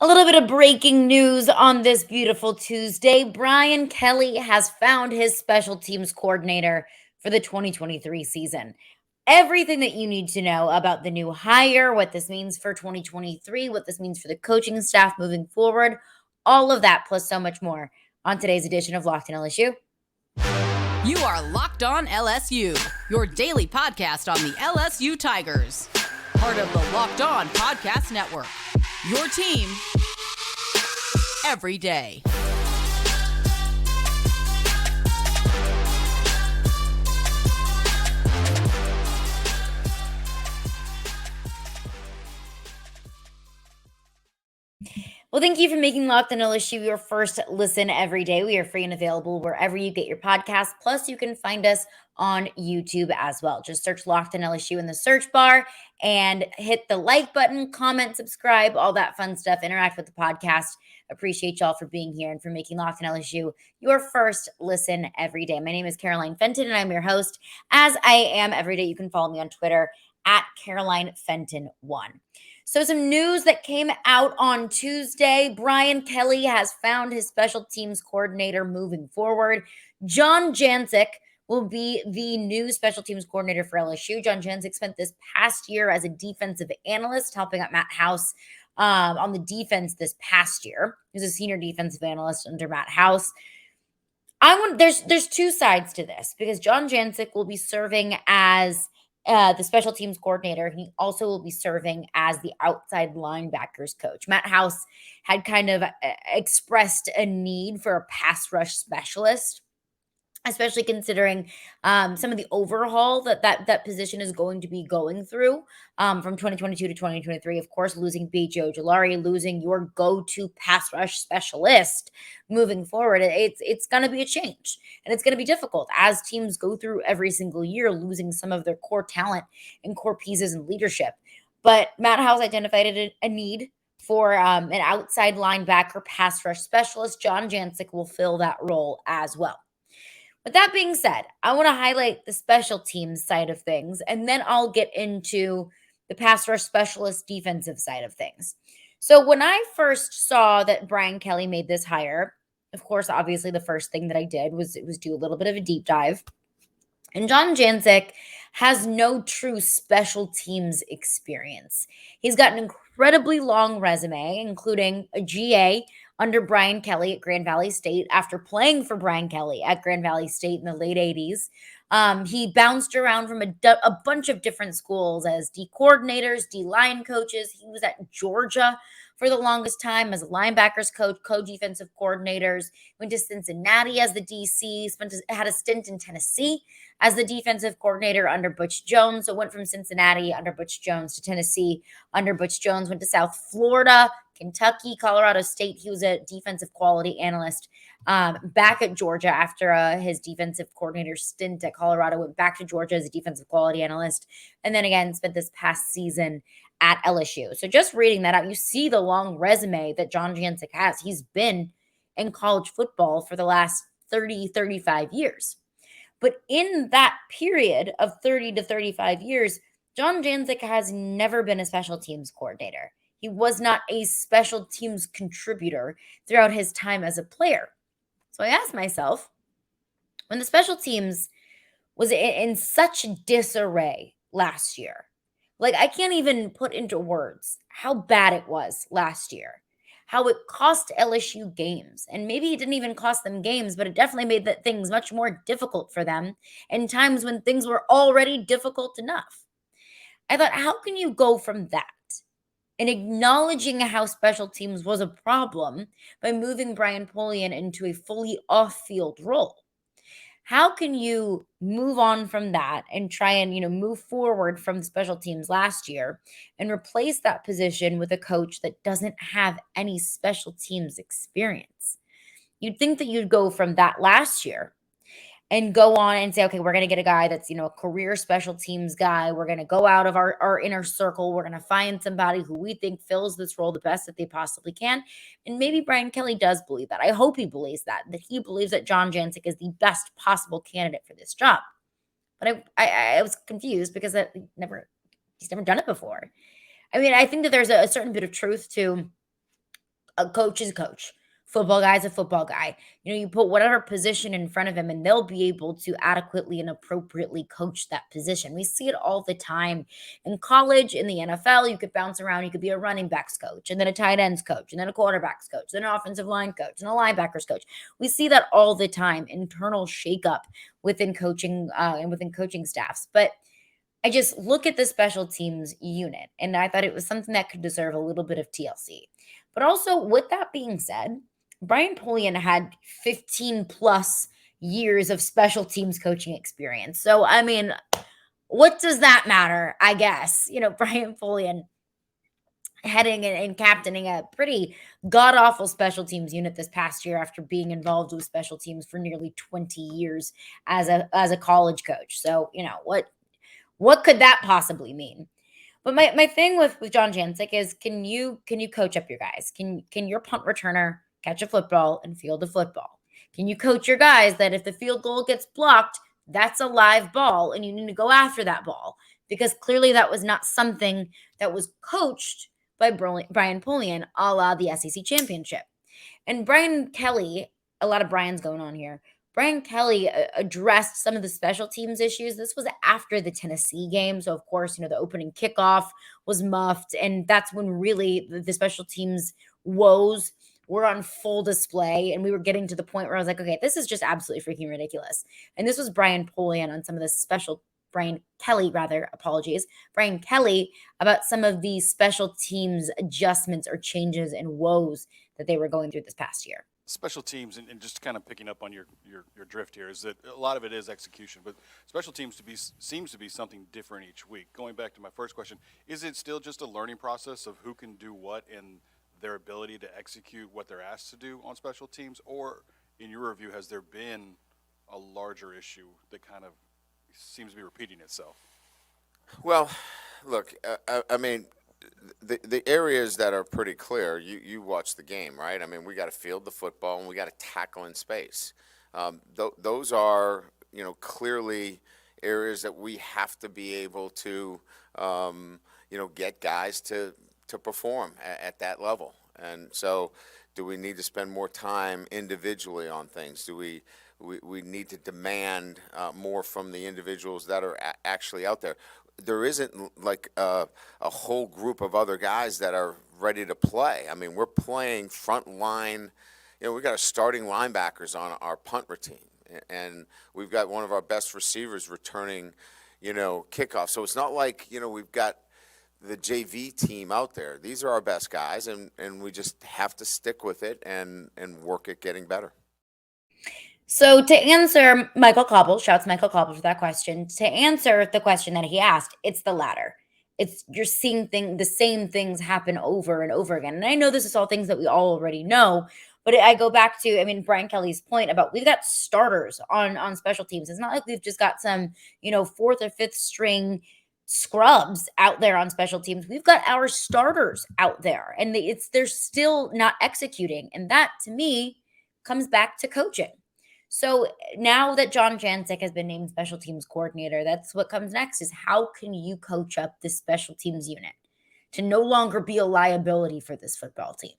A little bit of breaking news on this beautiful Tuesday. Brian Kelly has found his special teams coordinator for the 2023 season. Everything that you need to know about the new hire, what this means for 2023, what this means for the coaching staff moving forward, all of that plus so much more on today's edition of Locked on LSU. You are Locked on LSU, your daily podcast on the LSU Tigers. Part of the Locked On Podcast Network. Your team every day. Well, thank you for making Locked on LSU your first listen every day. We are free and available wherever you get your podcasts. Plus, you can find us on YouTube as well. Just search Locked on LSU in the search bar and hit the like button, comment, subscribe, all that fun stuff. Interact with the podcast. Appreciate y'all for being here and for making Locked on LSU your first listen every day. My name is Caroline Fenton, and I'm your host. As I am every day, you can follow me on Twitter at Caroline Fenton1. So some news that came out on Tuesday. Brian Kelly has found his special teams coordinator moving forward. John Jancek will be the new special teams coordinator for LSU. John Jancek spent this past year as a defensive analyst, helping out Matt House on the defense this past year. He was a senior defensive analyst under Matt House. There's two sides to this because John Jancek will be serving as the special teams coordinator. He also will be serving as the outside linebackers coach. Matt House had kind of expressed a need for a pass rush specialist, especially considering some of the overhaul that position is going to be going through from 2022 to 2023. Of course, losing BJ Ojulari, losing your go-to pass rush specialist moving forward, it's going to be a change. And it's going to be difficult as teams go through every single year, losing some of their core talent and core pieces and leadership. But Matt House identified a need for an outside linebacker pass rush specialist. John Jancek will fill that role as well. With that being said, I want to highlight the special teams side of things, and then I'll get into the pass rush specialist defensive side of things. So when I first saw that Brian Kelly made this hire, of course, obviously the first thing that I did was do a little bit of a deep dive. And John Jancek has no true special teams experience. He's got an incredibly long resume, including a GA under Brian Kelly at Grand Valley State after playing for Brian Kelly at Grand Valley State in the late 80s. He bounced around from a bunch of different schools as D coordinators, D line coaches. He was at Georgia for the longest time as a linebackers coach, co-defensive coordinators, went to Cincinnati as the DC, had a stint in Tennessee as the defensive coordinator under Butch Jones. So went from Cincinnati under Butch Jones to Tennessee under Butch Jones, went to South Florida, Kentucky, Colorado State. He was a defensive quality analyst back at Georgia after his defensive coordinator stint at Colorado, went back to Georgia as a defensive quality analyst, and then again spent this past season at LSU. So just reading that out, you see the long resume that John Jancek has. He's been in college football for the last 30, 35 years. But in that period of 30 to 35 years, John Jancek has never been a special teams coordinator. He was not a special teams contributor throughout his time as a player. So I asked myself, when the special teams was in such disarray last year, like I can't even put into words how bad it was last year, how it cost LSU games. And maybe it didn't even cost them games, but it definitely made things much more difficult for them in times when things were already difficult enough. I thought, how can you go from that and acknowledging how special teams was a problem by moving Brian Polian into a fully off-field role? How can you move on from that and try and, move forward from the special teams last year and replace that position with a coach that doesn't have any special teams experience? You'd think that you'd go from that last year and go on and say, okay, we're going to get a guy that's, a career special teams guy. We're going to go out of our inner circle. We're going to find somebody who we think fills this role the best that they possibly can. And maybe Brian Kelly does believe that. I hope he believes that he believes that John Jancek is the best possible candidate for this job. But I was confused because he's never done it before. I mean, I think that there's a certain bit of truth to A coach is a coach. Football guy is a football guy. You put whatever position in front of him and they'll be able to adequately and appropriately coach that position. We see it all the time in college, in the NFL. You could bounce around. You could be a running backs coach and then a tight ends coach and then a quarterbacks coach, then an offensive line coach and a linebackers coach. We see that all the time, internal shakeup within coaching and within coaching staffs. But I just look at the special teams unit and I thought it was something that could deserve a little bit of TLC. But also, with that being said, Brian Polian had 15 plus years of special teams coaching experience. So, I mean, what does that matter? I guess, Brian Polian heading and captaining a pretty god awful special teams unit this past year after being involved with special teams for nearly 20 years as a college coach. So, what could that possibly mean? But my thing with John Jancek is can you coach up your guys? Can your punt returner catch a football and field a football? Can you coach your guys that if the field goal gets blocked, that's a live ball and you need to go after that ball? Because clearly that was not something that was coached by Brian Polian, a la the SEC championship. And Brian Kelly, a lot of Brian's going on here. Brian Kelly addressed some of the special teams issues. This was after the Tennessee game. So, of course, the opening kickoff was muffed. And that's when really the special teams woes were on full display. And we were getting to the point where I was like, okay, this is just absolutely freaking ridiculous. And this was Brian Polian on some of the Brian Kelly about some of the special teams adjustments or changes and woes that they were going through this past year. Special teams, and just kind of picking up on your drift here, is that a lot of it is execution, but special teams seems to be something different each week. Going back to my first question, is it still just a learning process of who can do what and their ability to execute what they're asked to do on special teams, or in your review, has there been a larger issue that kind of seems to be repeating itself? Well, look, I mean, the areas that are pretty clear, you watch the game, right? I mean, we got to field the football and we got to tackle in space. Those are, clearly areas that we have to be able to, get guys to perform at that level. And so do we need to spend more time individually on things? Do we need to demand more from the individuals that are actually out there? There isn't like a whole group of other guys that are ready to play. I mean, we're playing front line. We got our starting linebackers on our punt routine, and we've got one of our best receivers returning, kickoff. So it's not like, we've got the JV team out there. These are our best guys, and we just have to stick with it and work at getting better. So to answer Michael Cobble, shouts Michael Cobble for that question. To answer the question that he asked, it's the latter. You're seeing the same things happen over and over again. And I know this is all things that we all already know, but I go back to, Brian Kelly's point about we've got starters on special teams. It's not like we've just got some, fourth or fifth string scrubs out there on special teams. We've got our starters out there, and they're still not executing. And that, to me, comes back to coaching. So now that John Jancek has been named special teams coordinator, that's what comes next is how can you coach up this special teams unit to no longer be a liability for this football team?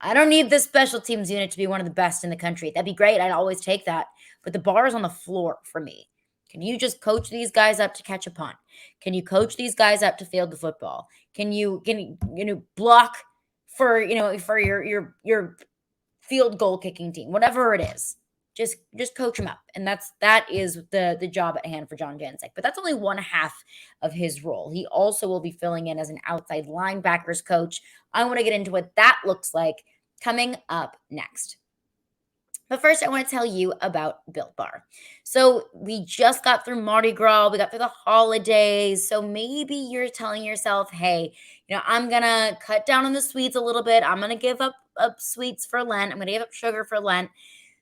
I don't need this special teams unit to be one of the best in the country. That'd be great. I'd always take that. But the bar is on the floor for me. Can you just coach these guys up to catch a punt? Can you coach these guys up to field the football? Can you block for your field goal kicking team, whatever it is? Just coach him up. And that is the job at hand for John Jancek. But that's only one half of his role. He also will be filling in as an outside linebackers coach. I want to get into what that looks like coming up next. But first, I want to tell you about Built Bar. So we just got through Mardi Gras. We got through the holidays. So maybe you're telling yourself, hey, I'm going to cut down on the sweets a little bit. I'm going to give up sweets for Lent. I'm going to give up sugar for Lent.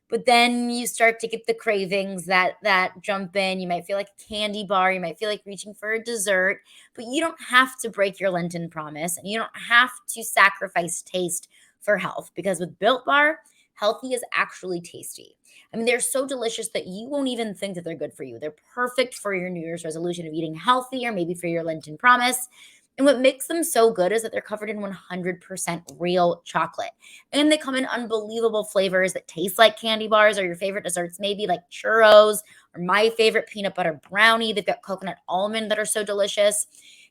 But then you start to get the cravings that jump in. You might feel like a candy bar. You might feel like reaching for a dessert. But you don't have to break your Lenten promise. And you don't have to sacrifice taste for health. Because with Built Bar, healthy is actually tasty. I mean, they're so delicious that you won't even think that they're good for you. They're perfect for your New Year's resolution of eating healthy or maybe for your Lenten promise. And what makes them so good is that they're covered in 100% real chocolate. And they come in unbelievable flavors that taste like candy bars or your favorite desserts, maybe like churros or my favorite peanut butter brownie. They've got coconut almond that are so delicious.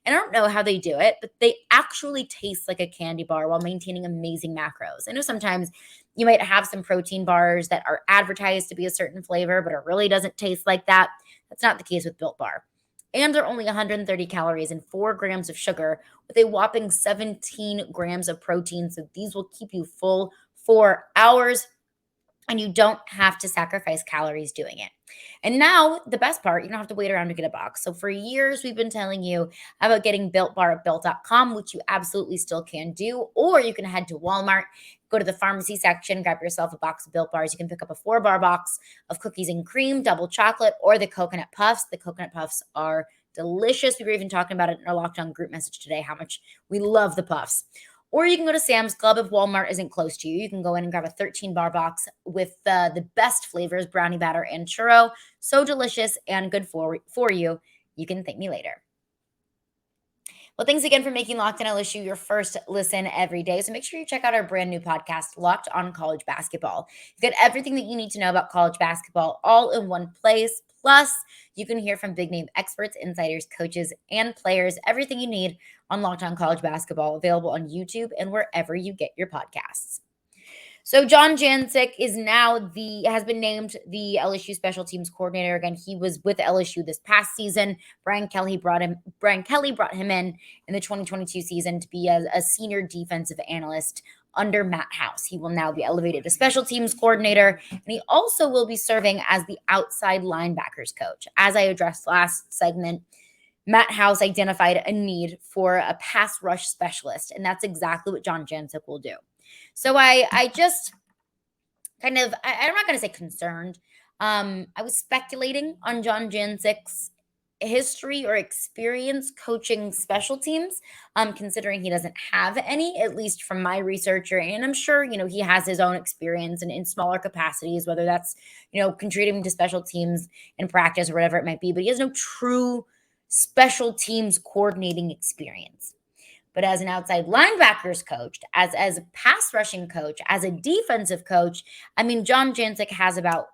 And I don't know how they do it, but they actually taste like a candy bar while maintaining amazing macros. I know sometimes you might have some protein bars that are advertised to be a certain flavor, but it really doesn't taste like that. That's not the case with Built Bar. And they're only 130 calories and 4 grams of sugar with a whopping 17 grams of protein. So these will keep you full for hours, and you don't have to sacrifice calories doing it. And now the best part, you don't have to wait around to get a box. So for years, we've been telling you about getting Built Bar at Built.com, which you absolutely still can do. Or you can head to Walmart, go to the pharmacy section, grab yourself a box of Built Bars. You can pick up a 4-bar box of cookies and cream, double chocolate, or the coconut puffs. The coconut puffs are delicious. We were even talking about it in our Locked On group message today, how much we love the puffs. Or you can go to Sam's Club if Walmart isn't close to you. You can go in and grab a 13-bar box with the best flavors, brownie batter and churro. So delicious and good for you. You can thank me later. Well, thanks again for making Locked On LSU your first listen every day. So make sure you check out our brand new podcast, Locked On College Basketball. You get everything that you need to know about college basketball all in one place. Plus, you can hear from big name experts, insiders, coaches, and players. Everything you need on Locked On College Basketball, available on YouTube and wherever you get your podcasts. So John Jancek has been named the LSU special teams coordinator. Again, he was with LSU this past season. Brian Kelly brought him in the 2022 season to be a senior defensive analyst under Matt House. He will now be elevated to special teams coordinator, and he also will be serving as the outside linebackers coach. As I addressed last segment, Matt House identified a need for a pass rush specialist, and that's exactly what John Jancek will do. So I just I'm not going to say concerned. I was speculating on John Jancek's history or experience coaching special teams, considering he doesn't have any, at least from my researcher. And I'm sure, he has his own experience in smaller capacities, whether that's, contributing to special teams in practice or whatever it might be, but he has no true special teams coordinating experience. But as an outside linebackers coach, as a pass rushing coach, as a defensive coach, John Jancek has about,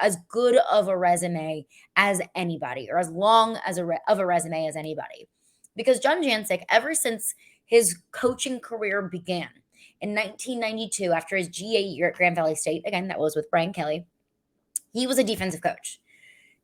as good of a resume as anybody, or as long as of a resume as anybody. Because John Jancek, ever since his coaching career began in 1992, after his GA year at Grand Valley State, again, that was with Brian Kelly, he was a defensive coach.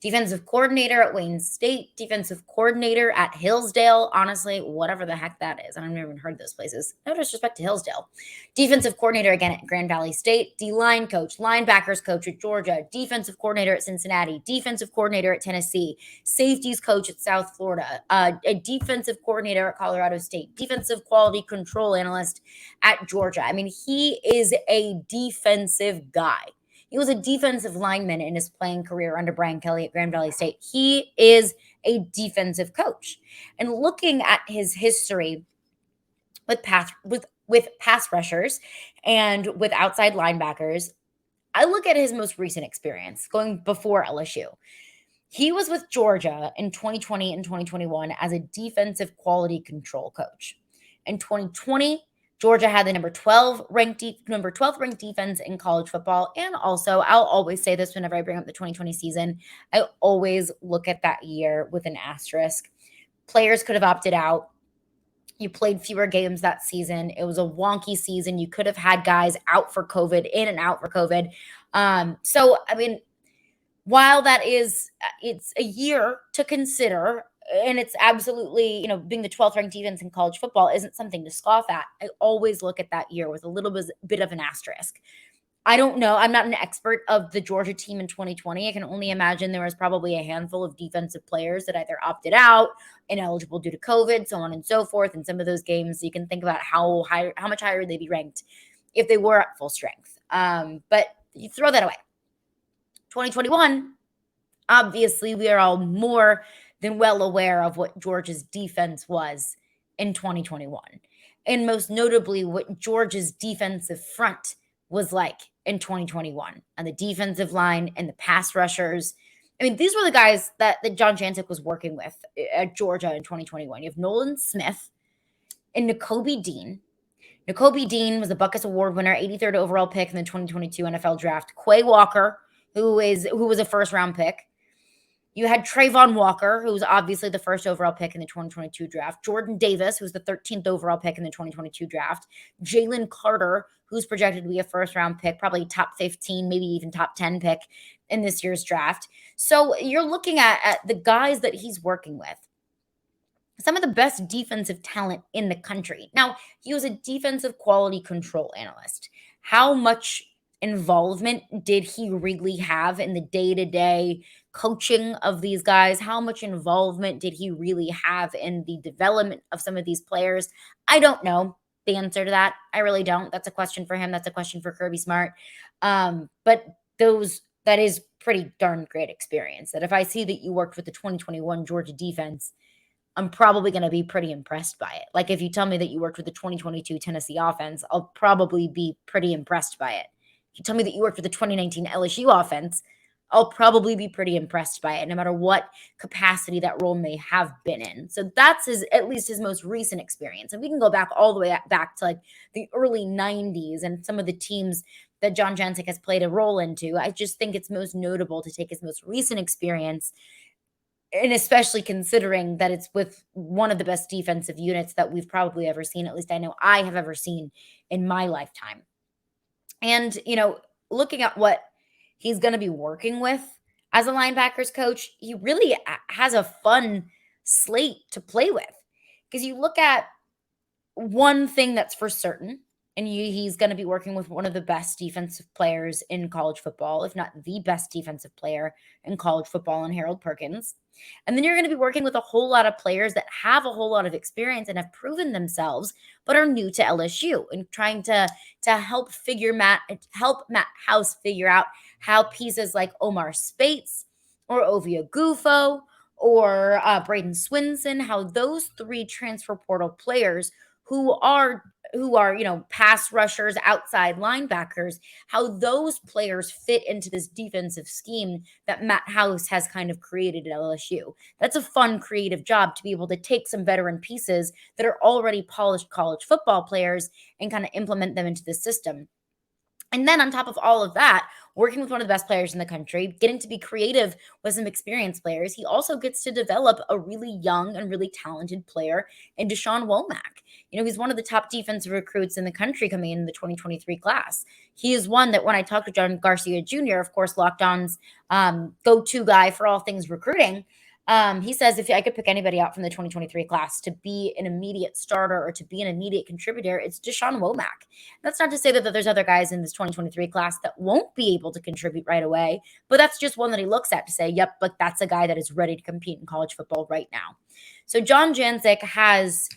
Defensive coordinator at Wayne State, defensive coordinator at Hillsdale. Honestly, whatever the heck that is. I don't even heard those places. No disrespect to Hillsdale. Defensive coordinator again at Grand Valley State, D-line coach, linebackers coach at Georgia, defensive coordinator at Cincinnati, defensive coordinator at Tennessee, safeties coach at South Florida, a defensive coordinator at Colorado State, defensive quality control analyst at Georgia. He is a defensive guy. He was a defensive lineman in his playing career under Brian Kelly at Grand Valley State. He is a defensive coach. And looking at his history with pass rushers and with outside linebackers, I look at his most recent experience going before LSU. He was with Georgia in 2020 and 2021 as a defensive quality control coach. In 2020, Georgia had the number 12 ranked defense in college football. And also, I'll always say this whenever I bring up the 2020 season, I always look at that year with an asterisk. Players could have opted out. You played fewer games that season. It was a wonky season. You could have had guys out for COVID, in and out for COVID. While that is, it's a year to consider, and it's absolutely, being the 12th ranked defense in college football isn't something to scoff at. I always look at that year with a little bit of an asterisk. I don't know. I'm not an expert of the Georgia team in 2020. I can only imagine there was probably a handful of defensive players that either opted out, ineligible due to COVID, so on and so forth. And some of those games, you can think about how much higher they'd be ranked if they were at full strength. But you throw that away. 2021, obviously, we are all more than well aware of what Georgia's defense was in 2021. And most notably, what Georgia's defensive front was like in 2021. On the defensive line and the pass rushers, I mean, these were the guys that John Jancek was working with at Georgia in 2021. You have Nolan Smith and Nakobe Dean. Nakobe Dean was the Buckus Award winner, 83rd overall pick in the 2022 NFL Draft. Quay Walker, who was a first-round pick. You had Trayvon Walker, who was obviously the first overall pick in the 2022 draft. Jordan Davis, who was the 13th overall pick in the 2022 draft. Jalen Carter, who's projected to be a first-round pick, probably top 15, maybe even top 10 pick in this year's draft. So you're looking at the guys that he's working with. Some of the best defensive talent in the country. Now, he was a defensive quality control analyst. How much involvement did he really have in the day-to-day coaching of these guys? How much involvement did he really have in the development of some of these players? I don't know the answer to that. I really don't. That's a question for him. That's a question for Kirby Smart. But that is pretty darn great experience. That if I see that you worked with the 2021 Georgia defense, I'm probably going to be pretty impressed by it. Like if you tell me that you worked with the 2022 Tennessee offense, I'll probably be pretty impressed by it. If you tell me that you worked with the 2019 LSU offense, I'll probably be pretty impressed by it, no matter what capacity that role may have been in. So that's at least his most recent experience. And we can go back all the way back to like the early 90s and some of the teams that John Jancek has played a role into. I just think it's most notable to take his most recent experience, and especially considering that it's with one of the best defensive units that we've probably ever seen, at least I know I have ever seen in my lifetime. And, looking at what he's going to be working with as a linebackers coach, he really has a fun slate to play with. Because you look at one thing that's for certain, and he's going to be working with one of the best defensive players in college football, if not the best defensive player in college football, in Harold Perkins. And then you're going to be working with a whole lot of players that have a whole lot of experience and have proven themselves, but are new to LSU, and trying to help Matt House figure out how pieces like Omar Spates or Ovia Gufo or Braden Swinson, how those three transfer portal players who are pass rushers, outside linebackers, how those players fit into this defensive scheme that Matt House has kind of created at LSU. That's a fun, creative job to be able to take some veteran pieces that are already polished college football players and kind of implement them into the system. And then on top of all of that, working with one of the best players in the country, getting to be creative with some experienced players, he also gets to develop a really young and really talented player in Dashawn Womack. He's one of the top defensive recruits in the country coming in the 2023 class. He is one that when I talked to John Garcia Jr., of course, Locked On's go-to guy for all things recruiting, he says if I could pick anybody out from the 2023 class to be an immediate starter or to be an immediate contributor, it's Dashawn Womack. That's not to say that there's other guys in this 2023 class that won't be able to contribute right away, but that's just one that he looks at to say, yep, like that's a guy that is ready to compete in college football right now. So John Jancek has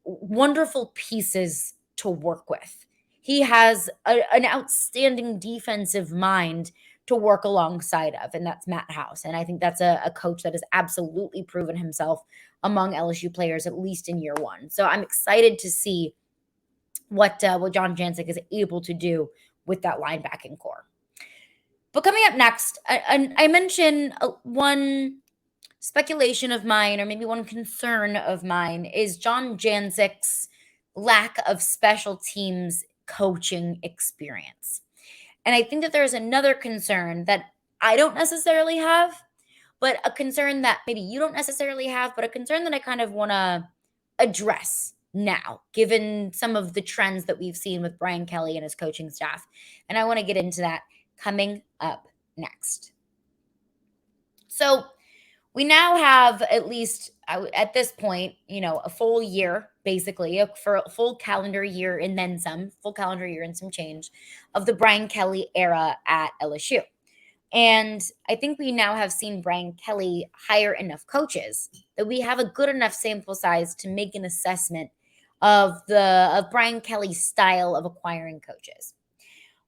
wonderful pieces to work with. He has an outstanding defensive mind to work alongside of, and that's Matt House. And I think that's a coach that has absolutely proven himself among LSU players, at least in year one. So I'm excited to see what John Jancek is able to do with that linebacking core. But coming up next, I mentioned one speculation of mine, or maybe one concern of mine, is John Jancek's lack of special teams coaching experience. And I think that there's another concern that I don't necessarily have, but a concern that maybe you don't necessarily have, but a concern that I kind of want to address now, given some of the trends that we've seen with Brian Kelly and his coaching staff. And I want to get into that coming up next. So we now have, at least at this point, a full year, basically, for a full calendar year and then some, full calendar year and some change of the Brian Kelly era at LSU. And I think we now have seen Brian Kelly hire enough coaches that we have a good enough sample size to make an assessment of Brian Kelly's style of acquiring coaches.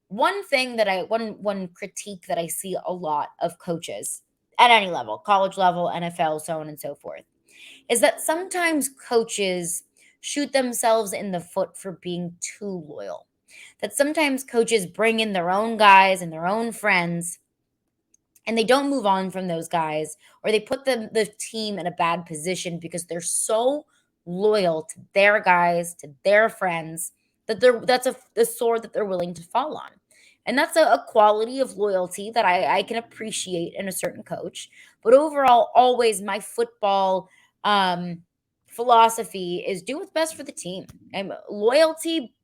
One critique that I see a lot of coaches at any level, college level, NFL, so on and so forth, is that sometimes coaches shoot themselves in the foot for being too loyal. That sometimes coaches bring in their own guys and their own friends and they don't move on from those guys, or they put the team in a bad position because they're so loyal to their guys, to their friends, that that's a sword that they're willing to fall on. And that's a quality of loyalty that I can appreciate in a certain coach. But overall, always my football philosophy is do what's best for the team. And loyalty,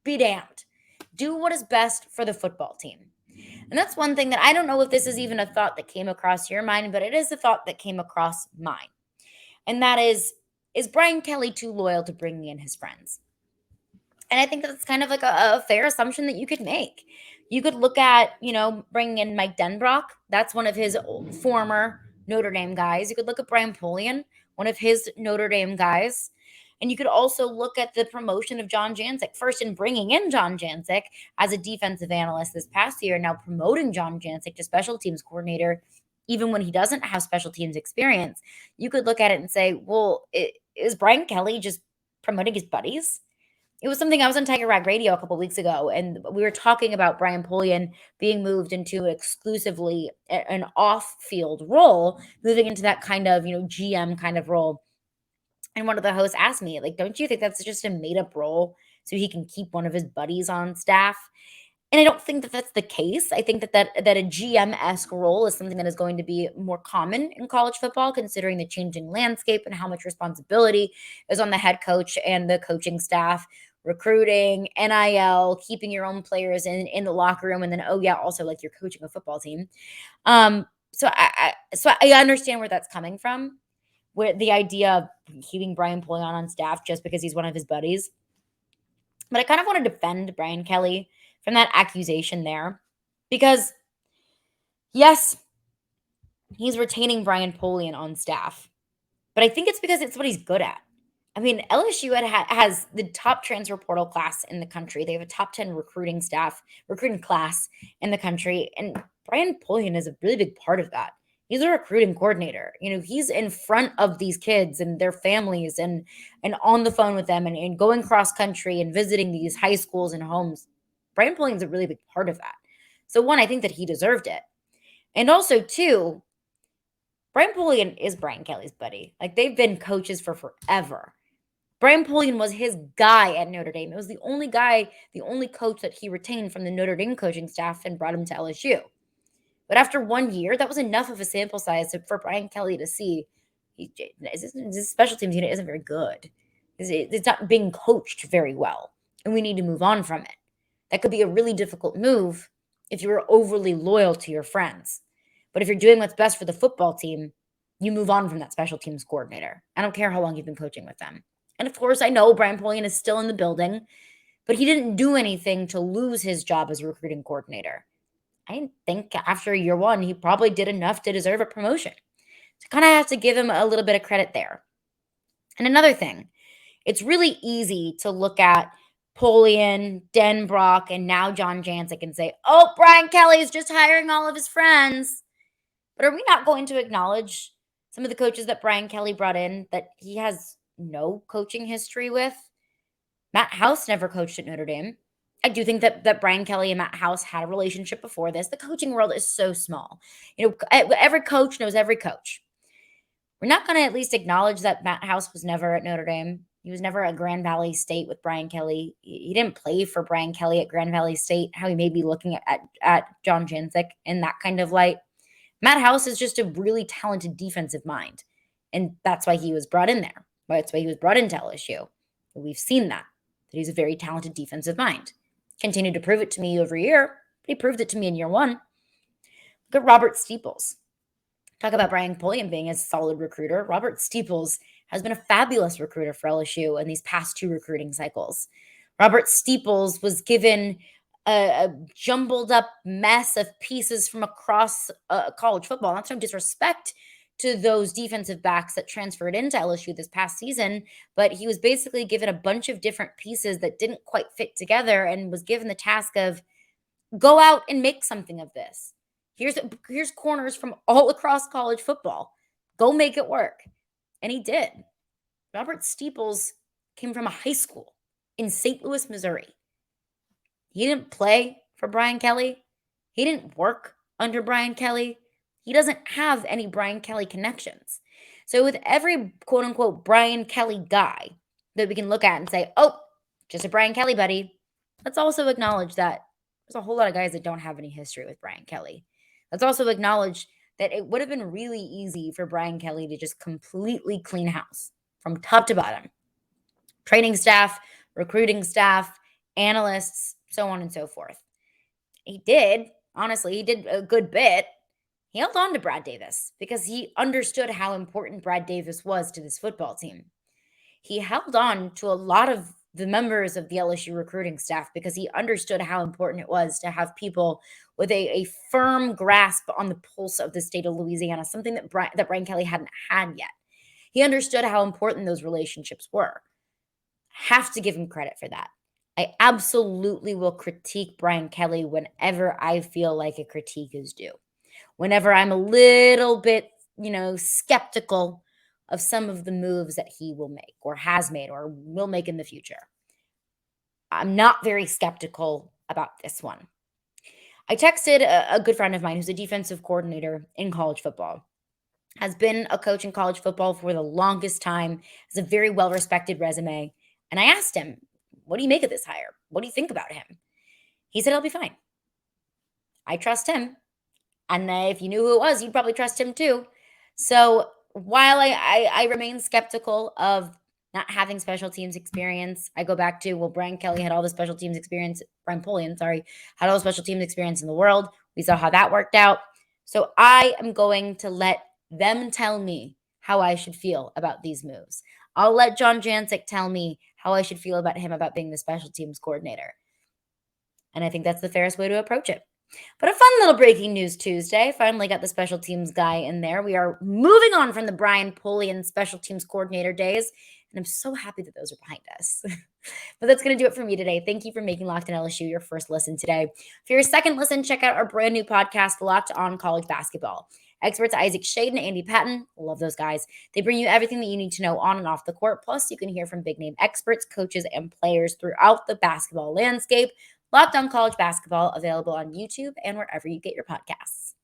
be damned. Do what is best for the football team. And that's one thing that I don't know if this is even a thought that came across your mind, but it is a thought that came across mine. And that is Brian Kelly too loyal to bringing in his friends? And I think that's kind of like a fair assumption that you could make. You could look at, bringing in Mike Denbrock. That's one of his former Notre Dame guys. You could look at Brian Polian, one of his Notre Dame guys. And you could also look at the promotion of John Jancek, first in bringing in John Jancek as a defensive analyst this past year, now promoting John Jancek to special teams coordinator, even when he doesn't have special teams experience. You could look at it and say, well, is Brian Kelly just promoting his buddies? It was something I was on Tiger Rag Radio a couple weeks ago, and we were talking about Brian Polian being moved into exclusively an off-field role, moving into that kind of, GM kind of role. And one of the hosts asked me, like, don't you think that's just a made-up role so he can keep one of his buddies on staff? And I don't think that that's the case. I think that a GM-esque role is something that is going to be more common in college football, considering the changing landscape and how much responsibility is on the head coach and the coaching staff, recruiting, NIL, keeping your own players in the locker room, and then, oh yeah, also like you're coaching a football team. So I understand where that's coming from, where the idea of keeping Brian Polian on staff just because he's one of his buddies. But I kind of want to defend Brian Kelly from that accusation there, because yes, he's retaining Brian Polian on staff, but I think it's because it's what he's good at. I mean, LSU has the top transfer portal class in the country. They have a top 10 recruiting class in the country. And Brian Polian is a really big part of that. He's a recruiting coordinator. He's in front of these kids and their families and on the phone with them and going cross country and visiting these high schools and homes. Brian Polian's a really big part of that. So one, I think that he deserved it. And also two, Brian Polian is Brian Kelly's buddy. Like, they've been coaches for forever. Brian Polian was his guy at Notre Dame. It was the only coach that he retained from the Notre Dame coaching staff and brought him to LSU. But after 1 year, that was enough of a sample size for Brian Kelly to see his special teams unit isn't very good. It's not being coached very well, and we need to move on from it. That could be a really difficult move if you were overly loyal to your friends. But if you're doing what's best for the football team, you move on from that special teams coordinator. I don't care how long you've been coaching with them. And of course, I know Brian Polian is still in the building, but he didn't do anything to lose his job as a recruiting coordinator. I think after year one, he probably did enough to deserve a promotion. So kind of have to give him a little bit of credit there. And another thing, it's really easy to look at Polian, Denbrock, and now John Jancek and say, oh, Brian Kelly is just hiring all of his friends. But are we not going to acknowledge some of the coaches that Brian Kelly brought in that he has no coaching history with? Matt House never coached at Notre Dame. I do think that Brian Kelly and Matt House had a relationship before this. The coaching world is so small. Every coach knows every coach. We're not going to at least acknowledge that Matt House was never at Notre Dame. He was never at Grand Valley State with Brian Kelly. He didn't play for Brian Kelly at Grand Valley State, how he may be looking at John Jancek in that kind of light. Matt House is just a really talented defensive mind, and that's why he was brought in there. That's why he was brought into LSU. We've seen that he's a very talented defensive mind. Continued to prove it to me over year, but he proved it to me in year one. Look at Robert Steeples. Talk about Brian Polian being a solid recruiter. Robert Steeples has been a fabulous recruiter for LSU in these past two recruiting cycles. Robert Steeples was given a jumbled up mess of pieces from across college football. Not some disrespect to those defensive backs that transferred into LSU this past season, but he was basically given a bunch of different pieces that didn't quite fit together and was given the task of go out and make something of this. Here's corners from all across college football. Go make it work. And he did. Robert Steeples came from a high school in St. Louis, Missouri. He didn't play for Brian Kelly. He didn't work under Brian Kelly. He doesn't have any Brian Kelly connections. So with every quote unquote Brian Kelly guy that we can look at and say, oh, just a Brian Kelly buddy, let's also acknowledge that there's a whole lot of guys that don't have any history with Brian Kelly. Let's also acknowledge that it would have been really easy for Brian Kelly to just completely clean house from top to bottom. Training staff, recruiting staff, analysts, so on and so forth. He did, honestly, he did a good bit. He held on to Brad Davis because he understood how important Brad Davis was to this football team. He held on to a lot of the members of the LSU recruiting staff because he understood how important it was to have people with a firm grasp on the pulse of the state of Louisiana, something that Brian Kelly hadn't had yet. He understood how important those relationships were. Have to give him credit for that. I absolutely will critique Brian Kelly whenever I feel like a critique is due. Whenever I'm a little bit, skeptical of some of the moves that he will make or has made or will make in the future. I'm not very skeptical about this one. I texted a good friend of mine who's a defensive coordinator in college football, has been a coach in college football for the longest time, has a very well-respected resume. And I asked him, what do you make of this hire? What do you think about him? He said, I'll be fine. I trust him. And if you knew who it was, you'd probably trust him too. So while I remain skeptical of not having special teams experience, I go back to, Brian Kelly had all the special teams experience. Brian Polian, had all the special teams experience in the world. We saw how that worked out. So I am going to let them tell me how I should feel about these moves. I'll let John Jancek tell me how I should feel about him about being the special teams coordinator. And I think that's the fairest way to approach it. But a fun little breaking news Tuesday. Finally got the special teams guy in there. We are moving on from the Brian Polian special teams coordinator days. And I'm so happy that those are behind us. But that's going to do it for me today. Thank you for making Locked on LSU your first listen today. For your second listen, check out our brand new podcast, Locked on College Basketball. Experts Isaac Shade and Andy Patton, love those guys. They bring you everything that you need to know on and off the court. Plus, you can hear from big name experts, coaches, and players throughout the basketball landscape. Locked on College Basketball, available on YouTube and wherever you get your podcasts.